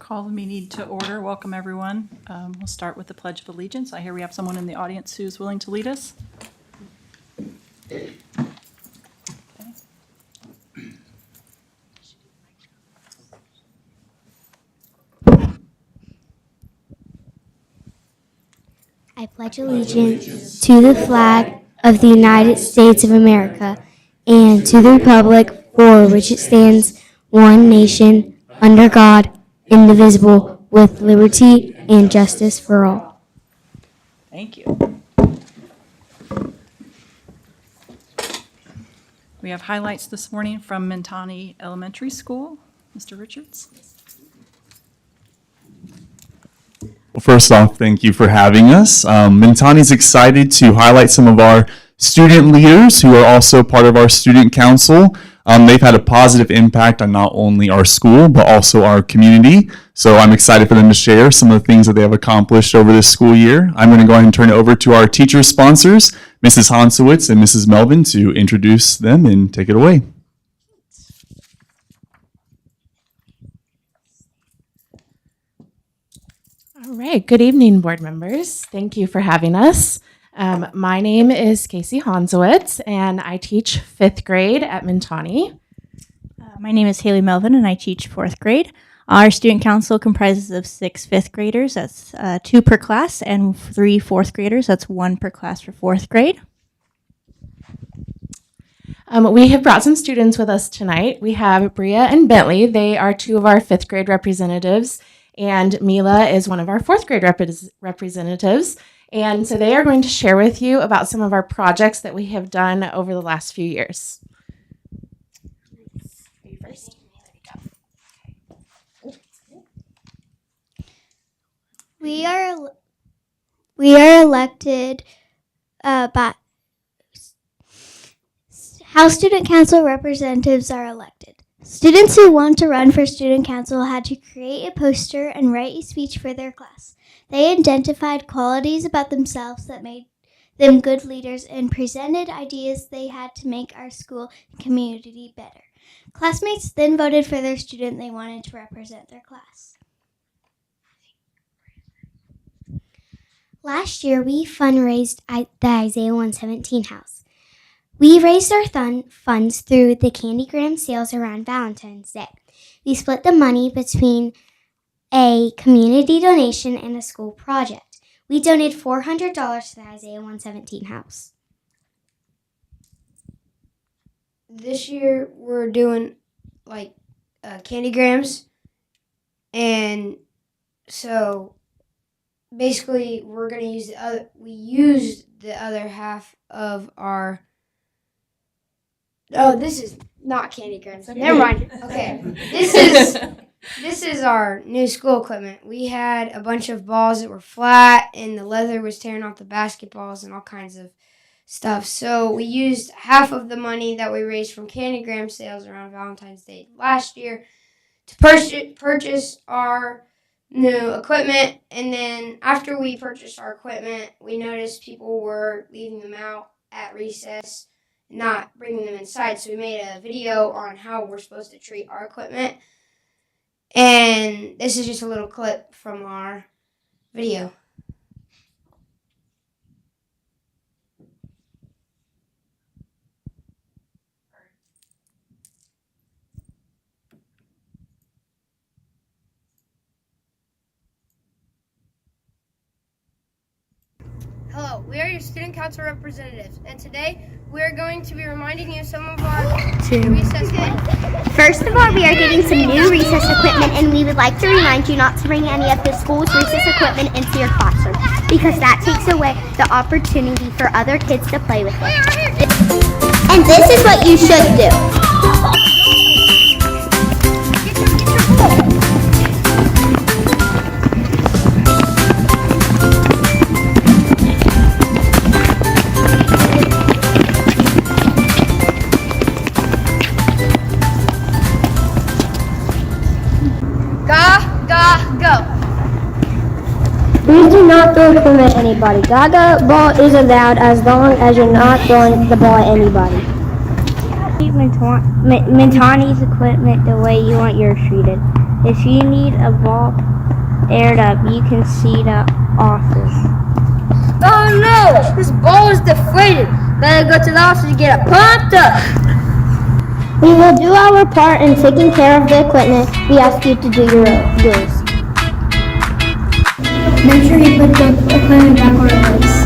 Call the meeting to order. Welcome, everyone. We'll start with the Pledge of Allegiance. I hear we have someone in the audience who's willing to lead us. Okay. I pledge allegiance to the flag of the United States of America and to the republic for which it stands, one nation, under God, indivisible, with liberty and justice for all. Thank you. We have highlights this morning from Mentani Elementary School. Mr. Richards. Well, first off, thank you for having us. Mentani is excited to highlight some of our student leaders who are also part of our student council. They've had a positive impact on not only our school, but also our community. So I'm excited for them to share some of the things that they have accomplished over this school year. I'm going to go ahead and turn it over to our teacher sponsors, Mrs. Hansowitz and Mrs. Melvin, to introduce them and take it away. All right, good evening, board members. Thank you for having us. My name is Casey Hansowitz, and I teach 5th grade at Mentani. My name is Haley Melvin, and I teach 4th grade. Our student council comprises of 6 5th graders. That's 2 per class, and 3 4th graders. That's 1 per class for 4th grade. We have brought some students with us tonight. We have Bria and Bentley. They are 2 of our 5th grade representatives, and Mila is one of our 4th grade representatives. And so they are going to share with you about some of our projects that we have done over the last few years. You first. We are elected by how student council representatives are elected. Students who want to run for student council had to create a poster and write a speech for their class. They identified qualities about themselves that made them good leaders and presented ideas they had to make our school and community better. Classmates then voted for their student they wanted to represent their class. Last year, we fundraised at the Isaiah 117 house. We raised our funds through the Candygram sales around Valentine's Day. We split the money between a community donation and a school project. We donated $400 to the Isaiah 117 house. This year we're doing candygrams, and so basically we're going to use we used the other half of our this is not candygrams. Okay. Never mind. Okay. This is our new school equipment. We had a bunch of balls that were flat, and the leather was tearing off the basketballs and all kinds of stuff. So we used half of the money that we raised from Candygram sales around Valentine's Day last year to purchase our new equipment. And then after we purchased our equipment, we noticed people were leaving them out at recess, not bringing them inside. So we made a video on how we're supposed to treat our equipment. And this is just a little clip from our video. Hello, we are your student council representatives, and today we are going to be reminding you some of our recess equipment. First of all, we are getting some new recess equipment, and we would like to remind you not to bring any of the school's recess equipment into your classroom, because that takes away the opportunity for other kids to play with it. And this is what you should do. Please do not throw equipment at anybody. Gaga ball is allowed as long as you're not throwing the ball at anybody. Treat Mentani's equipment the way you want yours treated. If you need a ball aired up, you can see the office. Oh no! This ball is deflated. Better go to the office and get it pumped up. We will do our part in taking care of the equipment. We ask you to do yours. Make sure you put the equipment back where it was.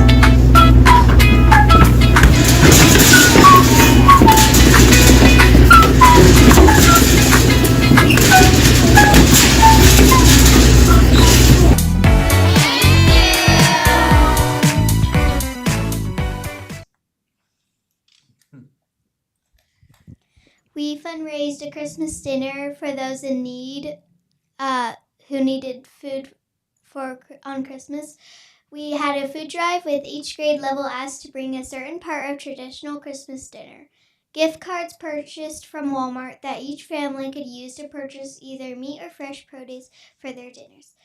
We fundraised a Christmas dinner for those in need who needed food on Christmas. We had a food drive with each grade level asked to bring a certain part of traditional Christmas dinner. Gift cards purchased from Walmart that each family could use to purchase either meat or fresh produce for their dinners.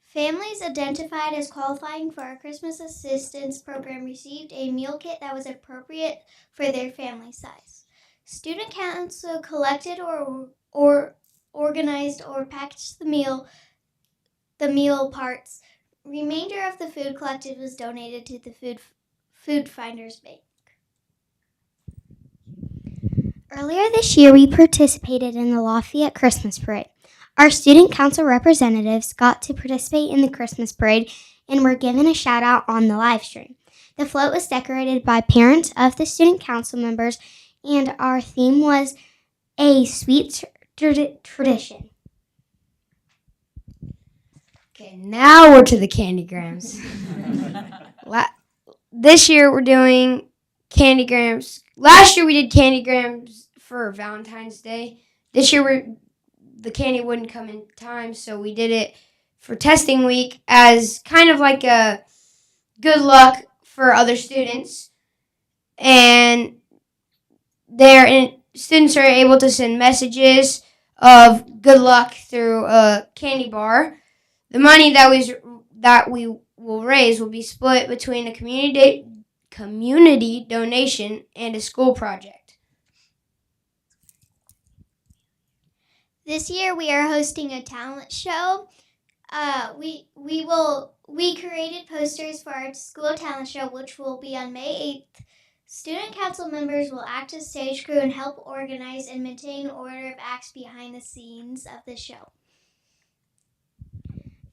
Families identified as qualifying for our Christmas assistance program received a meal kit that was appropriate for their family size. Student council collected or organized or packaged the meal parts. Remainder of the food collected was donated to the Food Finders Bank. Earlier this year, we participated in the Lafayette Christmas Parade. Our student council representatives got to participate in the Christmas parade and were given a shout out on the live stream. The float was decorated by parents of the student council members, and our theme was a sweet tradition. Okay, now we're to the candygrams. This year we're doing candygrams. Last year we did candygrams for Valentine's Day. This year the candy wouldn't come in time, so we did it for testing week as kind of like a good luck for other students. And students are able to send messages of good luck through a candy bar. The money that we will raise will be split between a community donation and a school project. This year we are hosting a talent show. We created posters for our school talent show, which will be on May 8th. Student council members will act as stage crew and help organize and maintain order of acts behind the scenes of the show.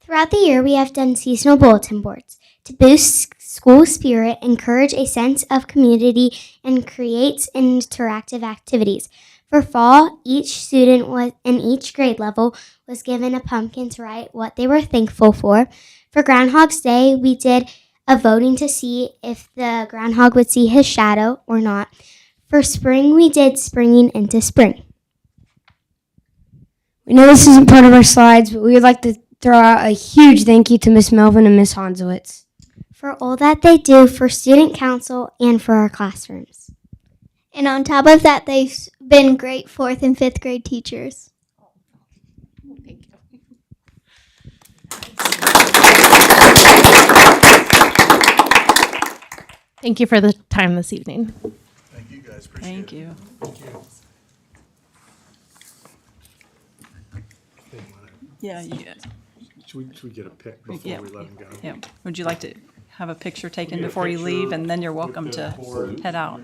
Throughout the year, we have done seasonal bulletin boards to boost school spirit, encourage a sense of community, and create interactive activities. For fall, each student in each grade level was given a pumpkin to write what they were thankful for. For Groundhog's Day, we did a voting to see if the groundhog would see his shadow or not. For spring, we did springing into spring. We know this isn't part of our slides, but we would like to throw out a huge thank you to Miss Melvin and Miss Hansowitz for all that they do for student council and for our classrooms. And on top of that, they've been great 4th and 5th grade teachers. Thank you for the time this evening. Thank you guys. Appreciate it. Thank you. Thank you. Yeah. Should we get a pic before Yeah. we let them go? Yeah. Would you like to have a picture taken before you leave, and then you're welcome to head out?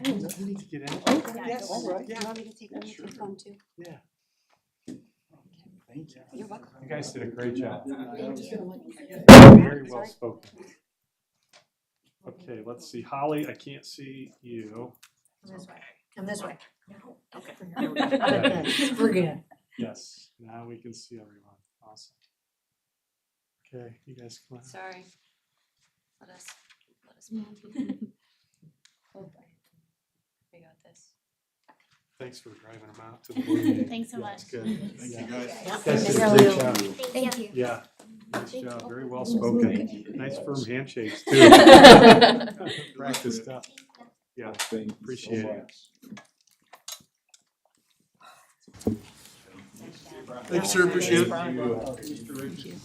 You need to get in. Oh, yes. All right. Yeah. You want me to take a picture too? Yeah. Thank you. You're welcome. You guys did a great job. Very well spoken. Okay, let's see. Holly, I can't see you. Come this way. Okay. We're good. Yes, now we can see everyone. Awesome. Okay, you guys come on. Sorry. Let us move. We got this. Thanks for driving them out to the board meeting. Thanks so Yeah, much. it's good. Thank you guys. Yeah. You guys did a great job. Thank you. Yeah, nice job. Very well spoken. Nice firm handshakes too. Practiced up. Yeah, appreciate it. Thanks, sir. Appreciate it. Thank you.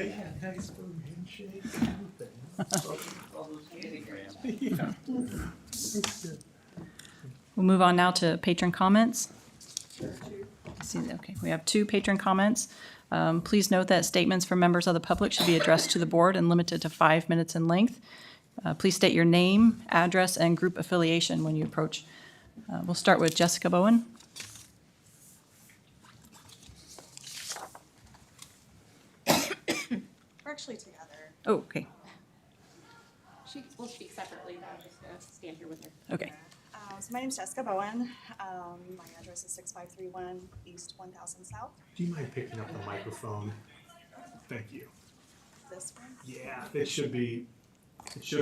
They had nice firm handshakes. We'll move on now to patron comments. Okay, we have 2 patron comments. Please note that statements from members of the public should be addressed to the board and limited to 5 minutes in length. Please state your name, address, and group affiliation when you approach. We'll start with Jessica Bowen. We're actually together. Oh, okay, She will speak separately, but I'm just going to stand here with her. okay. So my name's Jessica Bowen. My address is 6531 East 1000 South. Do you mind picking up the microphone? Thank you. This one. Yeah, it should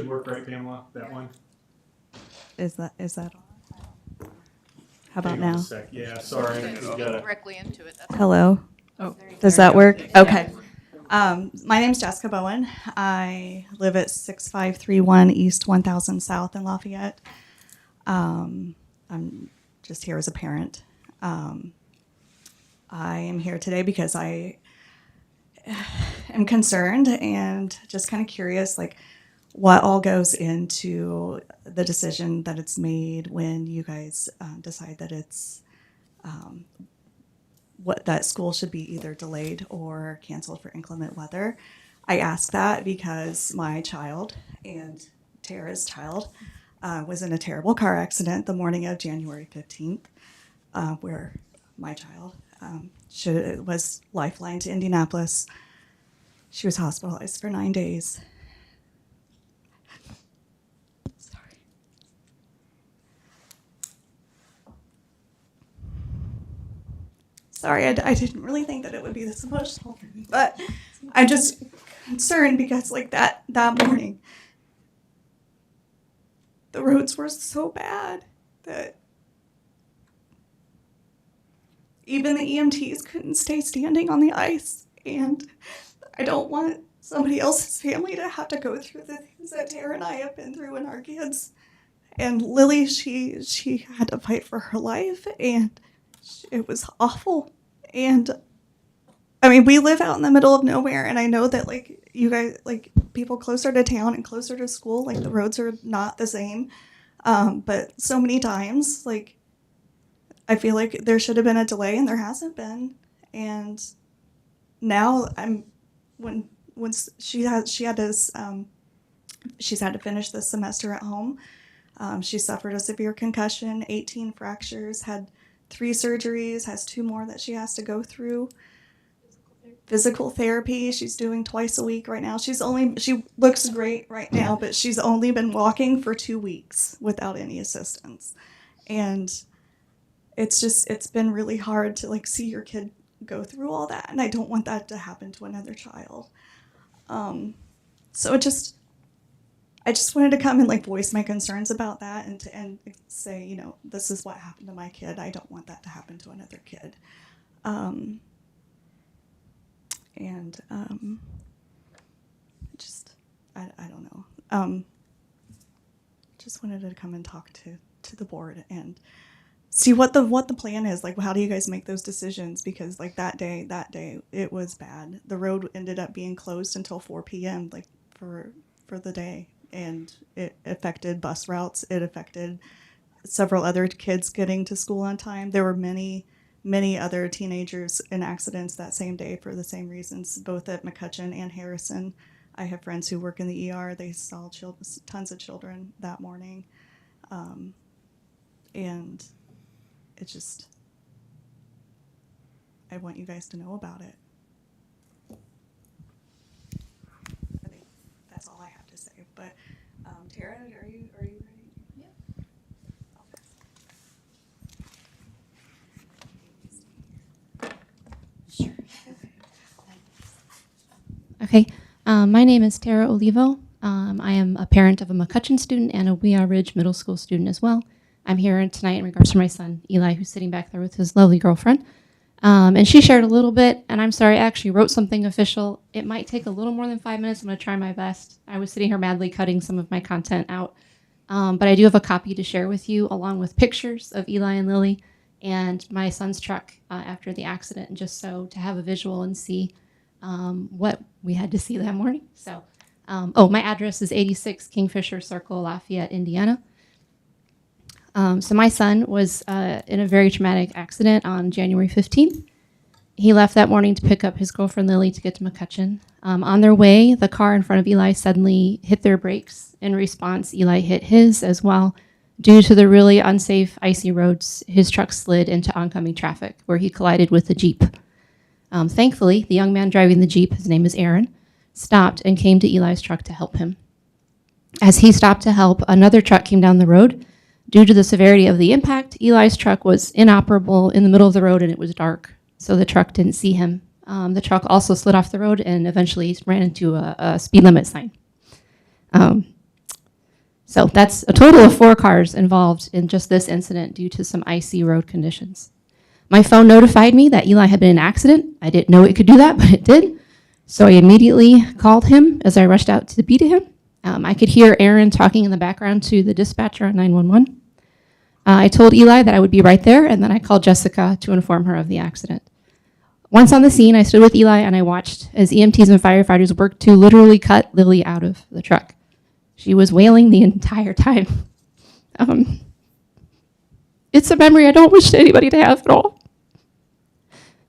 work, right, Pamela? That one? Is that on? How about Hang on a now? sec. Yeah, sorry. You gotta- Directly into it. That's Hello. Oh, Does that work? Okay. My name's Jessica Bowen. I live at 6531 East 1000 South in Lafayette. I'm just here as a parent. I am here today because I am concerned and just kind of curious, like, what all goes into the decision that it's made when you guys decide that it's what that school should be either delayed or canceled for inclement weather. I ask that because my child and Tara's child was in a terrible car accident the morning of January 15th, where my child was lifeline to Indianapolis. She was hospitalized for 9 days. Sorry, I didn't really think that it would be this emotional for me, but I'm just concerned because, like, that morning, the roads were so bad that even the EMTs couldn't stay standing on the ice, and I don't want somebody else's family to have to go through the things that Tara and I have been through and our kids. And Lily, she had to fight for her life, and it was awful. And I mean, we live out in the middle of nowhere, and I know that, like, you guys, like, people closer to town and closer to school, like, the roads are not the same. But so many times, like, I feel like there should have been a delay, and there hasn't been. And now she's had to finish this semester at home. She suffered a severe concussion, 18 fractures, had 3 surgeries, has 2 more that she has to go through. Physical therapy, she's doing twice a week right now. She looks great right now, but she's only been walking for 2 weeks without any assistance. And it's been really hard to, like, see your kid go through all that, and I don't want that to happen to another child. So I just wanted to come and, like, voice my concerns about that and say, you know, this is what happened to my kid. I don't want that to happen to another kid. I don't know. Just wanted to come and talk to the board and see what the plan is. Like, how do you guys make those decisions? Because, like, that day it was bad. The road ended up being closed until 4 p.m. like for the day. And it affected bus routes. It affected several other kids getting to school on time. There were many other teenagers in accidents that same day for the same reasons, both at McCutcheon and Harrison. I have friends who work in the ER. They saw tons of children that morning. And it just, I want you guys to know about it. I think that's all I have to say. But Tara, are you ready? Yeah. Sure. Okay, my name is Tara Olivo. I am a parent of a McCutcheon student and a Wea Ridge Middle School student as well. I'm here tonight in regards to my son, Eli, who's sitting back there with his lovely girlfriend. And she shared a little bit, and I'm sorry, I actually wrote something official. It might take a little more than 5 minutes. I'm going to try my best. I was sitting here madly cutting some of my content out. But I do have a copy to share with you, along with pictures of Eli and Lily and my son's truck after the accident, just so to have a visual and see what we had to see that morning. So, my address is 86 Kingfisher Circle, Lafayette, Indiana. So my son was in a very traumatic accident on January 15th. He left that morning to pick up his girlfriend Lily to get to McCutcheon. On their way, the car in front of Eli suddenly hit their brakes. In response, Eli hit his as well. Due to the really unsafe, icy roads, his truck slid into oncoming traffic, where he collided with a Jeep. Thankfully, the young man driving the Jeep, his name is Aaron, stopped and came to Eli's truck to help him. As he stopped to help, another truck came down the road. Due to the severity of the impact, Eli's truck was inoperable in the middle of the road and it was dark, so the truck didn't see him. The truck also slid off the road and eventually ran into a speed limit sign. So that's a total of 4 cars involved in just this incident due to some icy road conditions. My phone notified me that Eli had been in an accident. I didn't know it could do that, but it did. So I immediately called him as I rushed out to be to him. I could hear Aaron talking in the background to the dispatcher on 911. I told Eli that I would be right there, and then I called Jessica to inform her of the accident. Once on the scene, I stood with Eli and I watched as EMTs and firefighters worked to literally cut Lily out of the truck. She was wailing the entire time. It's a memory I don't wish anybody to have at all.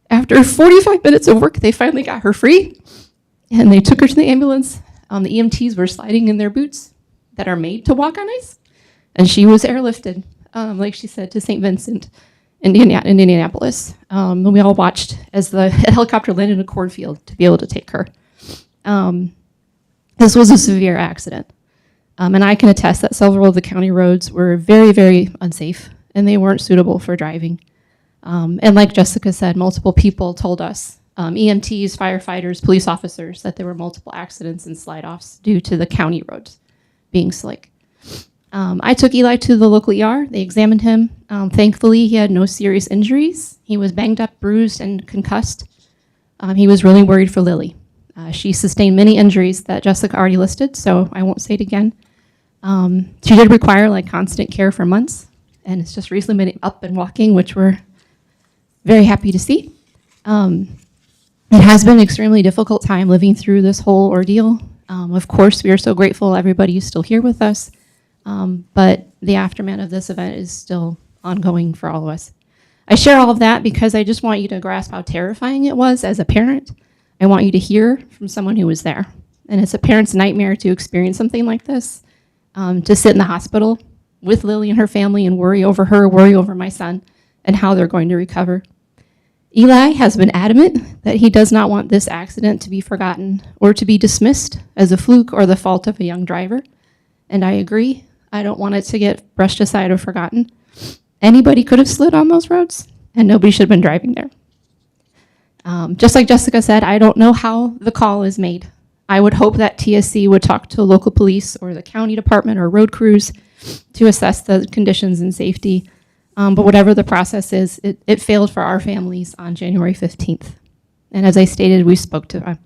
After 45 minutes of work, they finally got her free, and they took her to the ambulance. The EMTs were sliding in their boots that are made to walk on ice, and she was airlifted, like she said, to St. Vincent, Indianapolis. And we all watched as the helicopter landed in a cornfield to be able to take her. This was a severe accident. And I can attest that several of the county roads were very, very unsafe, and they weren't suitable for driving. And like Jessica said, multiple people told us, EMTs, firefighters, police officers, that there were multiple accidents and slide-offs due to the county roads being slick. I took Eli to the local ER. They examined him. Thankfully, he had no serious injuries. He was banged up, bruised, and concussed. He was really worried for Lily. She sustained many injuries that Jessica already listed, so I won't say it again. She did require constant care for months, and it's just recently been up and walking, which we're very happy to see. It has been an extremely difficult time living through this whole ordeal. Of course, we are so grateful everybody is still here with us, but the aftermath of this event is still ongoing for all of us. I share all of that because I just want you to grasp how terrifying it was as a parent. I want you to hear from someone who was there. And it's a parent's nightmare to experience something like this, to sit in the hospital with Lily and her family and worry over her, worry over my son, and how they're going to recover. Eli has been adamant that he does not want this accident to be forgotten or to be dismissed as a fluke or the fault of a young driver. And I agree. I don't want it to get brushed aside or forgotten. Anybody could have slid on those roads, and nobody should have been driving there. Just like Jessica said, I don't know how the call is made. I would hope that TSC would talk to local police or the county department or road crews to assess the conditions and safety. But whatever the process is, it failed for our families on January 15th. And as I stated, we spoke to,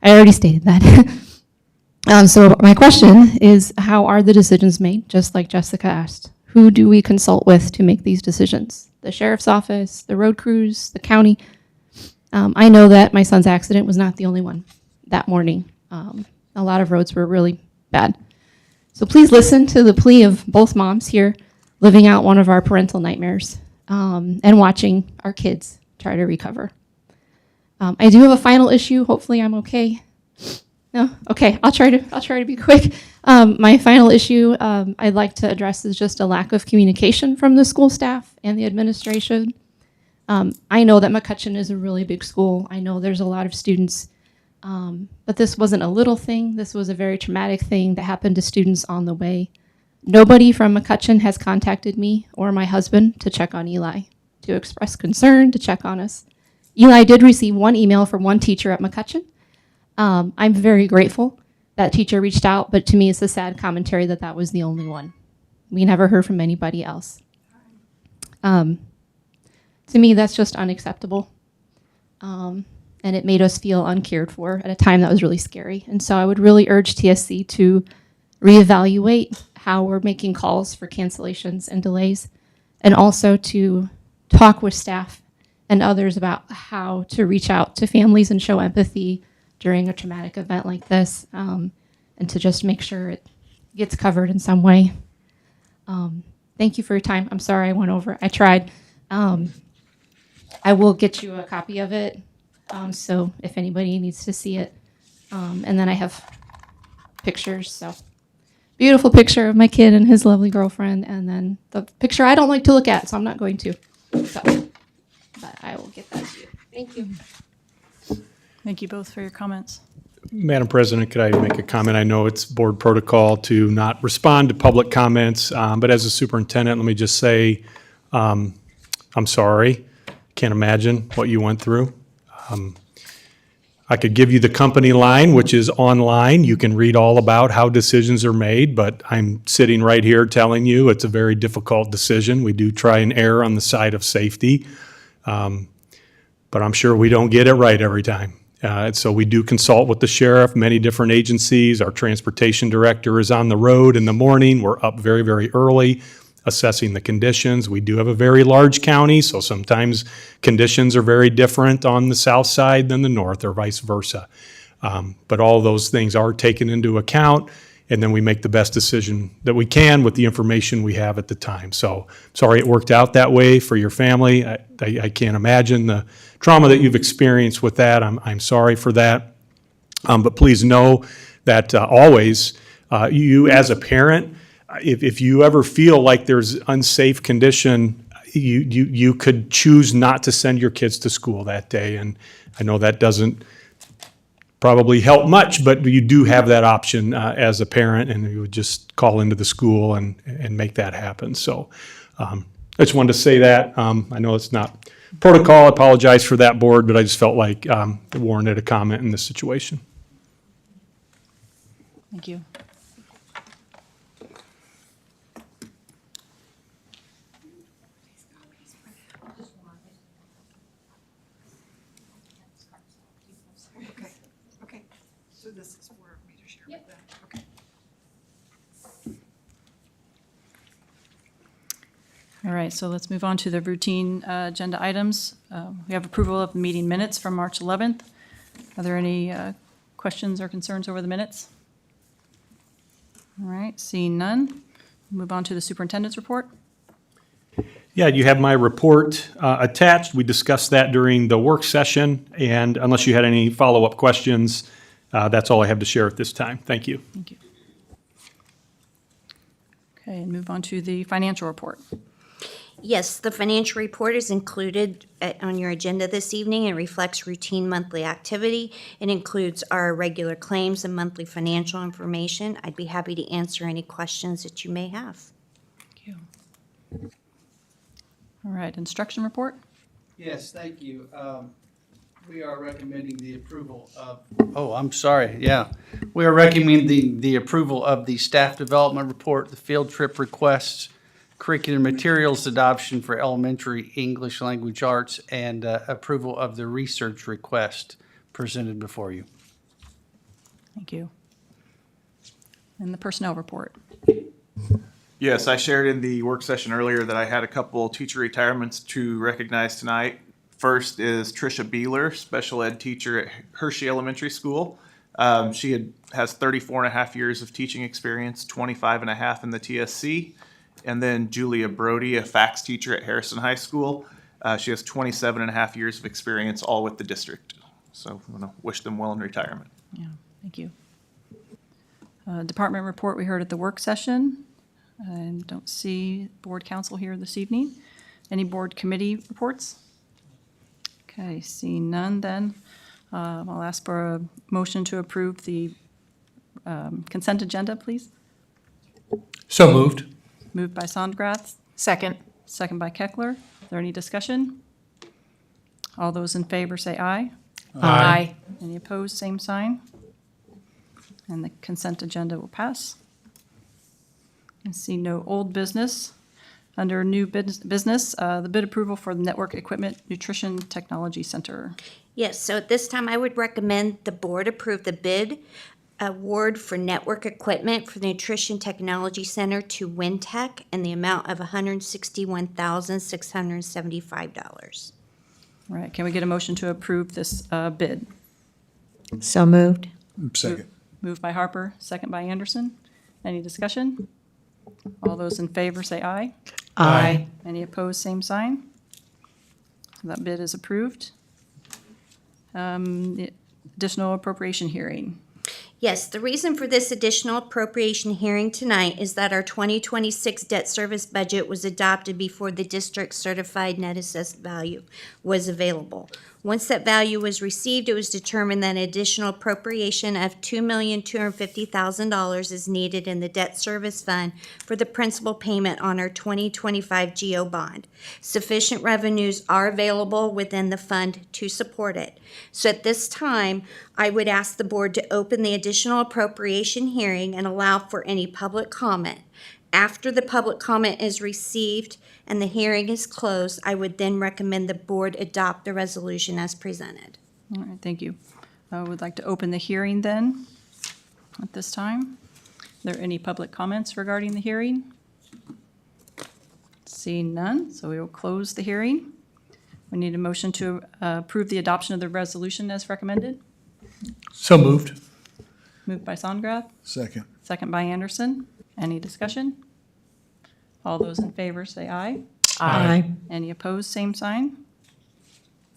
I already stated that. So my question is, how are the decisions made? Just like Jessica asked, who do we consult with to make these decisions? The sheriff's office, the road crews, the county? I know that my son's accident was not the only one that morning. A lot of roads were really bad. So please listen to the plea of both moms here living out one of our parental nightmares and watching our kids try to recover. I do have a final issue. Hopefully I'm okay. No? Okay, I'll try to be quick. My final issue I'd like to address is just a lack of communication from the school staff and the administration. I know that McCutcheon is a really big school. I know there's a lot of students, but this wasn't a little thing. This was a very traumatic thing that happened to students on the way. Nobody from McCutcheon has contacted me or my husband to check on Eli, to express concern, to check on us. Eli did receive one email from one teacher at McCutcheon. I'm very grateful that teacher reached out, but to me it's a sad commentary that that was the only one. We never heard from anybody else. To me, that's just unacceptable. And it made us feel uncared for at a time that was really scary. And so I would really urge TSC to reevaluate how we're making calls for cancellations and delays, and also to talk with staff and others about how to reach out to families and show empathy during a traumatic event like this, and to just make sure it gets covered in some way. Thank you for your time. I'm sorry I went over. I tried. I will get you a copy of it, so if anybody needs to see it. And then I have pictures, so beautiful picture of my kid and his lovely girlfriend, and then the picture I don't like to look at, so I'm not going to. So, but I will get that to you. Thank you. Thank you both for your comments. Madam President, could I make a comment? I know it's board protocol to not respond to public comments, but as a superintendent, let me just say, I'm sorry. Can't imagine what you went through. I could give you the company line, which is online. You can read all about how decisions are made, but I'm sitting right here telling you it's a very difficult decision. We do try and err on the side of safety, but I'm sure we don't get it right every time. So we do consult with the sheriff, many different agencies. Our transportation director is on the road in the morning. We're up very, very early assessing the conditions. We do have a very large county, so sometimes conditions are very different on the south side than the north, or vice versa. But all those things are taken into account, and then we make the best decision that we can with the information we have at the time. So sorry it worked out that way for your family. I can't imagine the trauma that you've experienced with that. I'm sorry for that. But please know that always, you as a parent, if you ever feel like there's unsafe condition, you could choose not to send your kids to school that day. And I know that doesn't probably help much, but you do have that option as a parent, and you would just call into the school and make that happen. So I just wanted to say that. I know it's not protocol. I apologize for that, board, but I just felt like it warranted a comment in this situation. Thank you. So this is for me to share with them. Okay. All right, so let's move on to the routine agenda items. We have approval of the meeting minutes from March 11th. Are there any questions or concerns over the minutes? All right, seeing none, move on to the superintendent's report. Yeah, you have my report attached. We discussed that during the work session, and unless you had any follow-up questions, that's all I have to share at this time. Thank you. Thank you. Okay, and move on to the financial report. Yes, the financial report is included on your agenda this evening. It reflects routine monthly activity. It includes our regular claims and monthly financial information. I'd be happy to answer any questions that you may have. Thank you. All right, instruction report. Yes, thank you. We are recommending the approval of, I'm sorry, yeah. We are recommending the approval of the staff development report, the field trip requests, curriculum materials adoption for elementary English language arts, and approval of the research request presented before you. Thank you. And the personnel report. Yes, I shared in the work session earlier that I had a couple teacher retirements to recognize tonight. First is Trisha Beeler, special ed teacher at Hershey Elementary School. She has 34 and a half years of teaching experience, 25 and a half in the TSC. And then Julia Brody, a fax teacher at Harrison High School. She has 27 and a half years of experience, all with the district. So I want to wish them well in retirement. Yeah, thank you. Department report we heard at the work session. I don't see board council here this evening. Any board committee reports? Okay, seeing none then, I'll ask for a motion to approve the consent agenda, please. So moved. Moved by Sondgrath, Second. second by Keckler. Is there any discussion? All those in favor say aye. Aye. Any opposed, same sign. And the consent agenda will pass. I see no old business. Under new business, the bid approval for the Network Equipment Nutrition Technology Center. Yes, so at this time, I would recommend the board approve the bid award for network equipment for the Nutrition Technology Center to Wintech in the amount of $161,675. All right, can we get a motion to approve this bid? So moved. Second. Moved by Harper, second by Anderson. Any discussion? All those in favor say aye. Aye. Any opposed, same sign. So that bid is approved. The additional appropriation hearing. Yes, the reason for this additional appropriation hearing tonight is that our 2026 debt service budget was adopted before the district's certified net assessed value was available. Once that value was received, it was determined that an additional appropriation of $2,250,000 is needed in the debt service fund for the principal payment on our 2025 GO bond. Sufficient revenues are available within the fund to support it. So at this time, I would ask the board to open the additional appropriation hearing and allow for any public comment. After the public comment is received and the hearing is closed, I would then recommend the board adopt the resolution as presented. All right, thank you. I would like to open the hearing then at this time. Are there any public comments regarding the hearing? Seeing none, so we will close the hearing. We need a motion to approve the adoption of the resolution as recommended. So moved. Moved by Songrath, Second. second by Anderson. Any discussion? All those in favor say aye. Aye. Any opposed, same sign.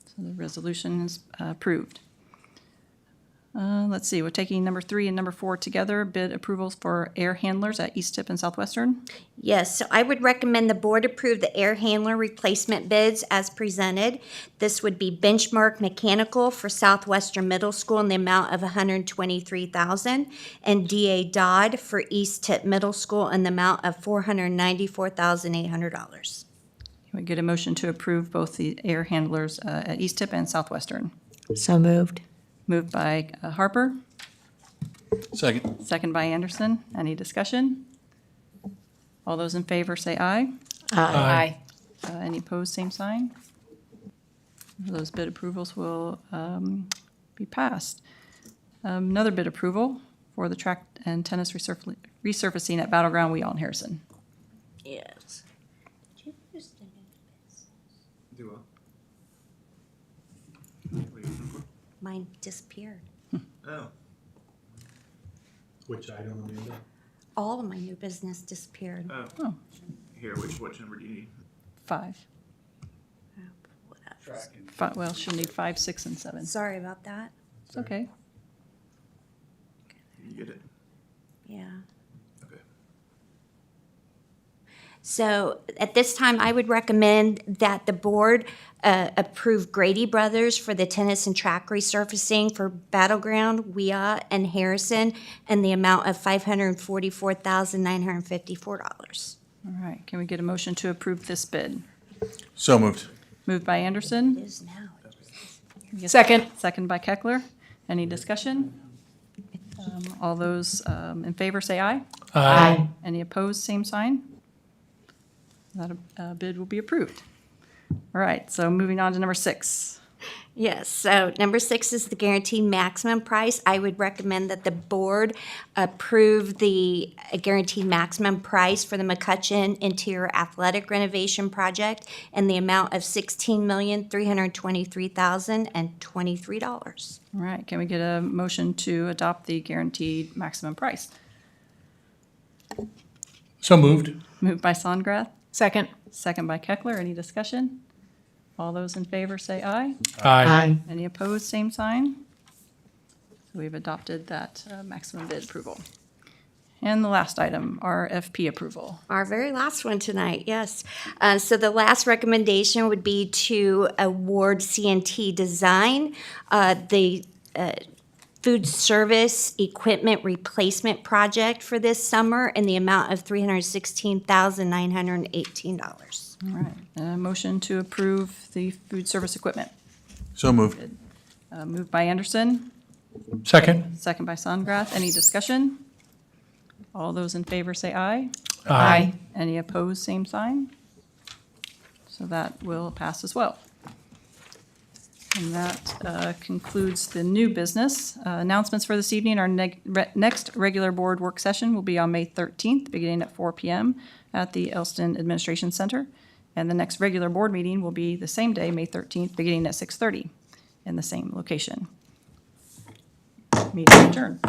So the resolution is approved. Let's see, we're taking number 3 and number 4 together, bid approvals for air handlers at East Tip and Southwestern. Yes, so I would recommend the board approve the air handler replacement bids as presented. This would be Benchmark Mechanical for Southwestern Middle School in the amount of $123,000 and DA Dodd for East Tip Middle School in the amount of $494,800. Can we get a motion to approve both the air handlers at East Tip and Southwestern? So moved. Moved by Harper, Second. second by Anderson. Any discussion? All those in favor say aye. Aye. Any opposed, same sign. Those bid approvals will be passed. Another bid approval for the track and tennis resurfacing at Battleground Wheel in Harrison. Yes. Do what? Mine disappeared. Oh. Which item, Amanda? All of my new business disappeared. Oh, Here, which number do you need? 5. Well, she'll need 5, 6, and 7. Sorry about that. It's okay. You get it? Yeah. Okay. So at this time, I would recommend that the board approve Grady Brothers for the tennis and track resurfacing for Battleground, Wea, and Harrison in the amount of $544,954. All right, can we get a motion to approve this bid? So moved. Moved by Anderson. It is now. Second. Second by Keckler. Any discussion? All those in favor say aye. Aye. Any opposed, same sign. That bid will be approved. All right, so moving on to number 6. Yes, so number 6 is the guaranteed maximum price. I would recommend that the board approve the guaranteed maximum price for the McCutcheon Interior Athletic Renovation Project in the amount of $16,323,023. All right, can we get a motion to adopt the guaranteed maximum price? So moved. Moved by Songrath, Second. second by Keckler. Any discussion? All those in favor say aye. Aye. Any opposed, same sign. So we've adopted that maximum bid approval. And the last item, RFP approval. Our very last one tonight, yes. So the last recommendation would be to award CNT Design the food service equipment replacement project for this summer in the amount of $316,918. All right, motion to approve the food service equipment. So moved. Moved by Anderson, Second. second by Songrath. Any discussion? All those in favor say aye. Aye. Any opposed, same sign. So that will pass as well. And that concludes the new business. Announcements for this evening. Our next regular board work session will be on May 13th, beginning at 4 p.m. at the Elston Administration Center. And the next regular board meeting will be the same day, May 13th, beginning at 6:30 in the same location. Meeting adjourned.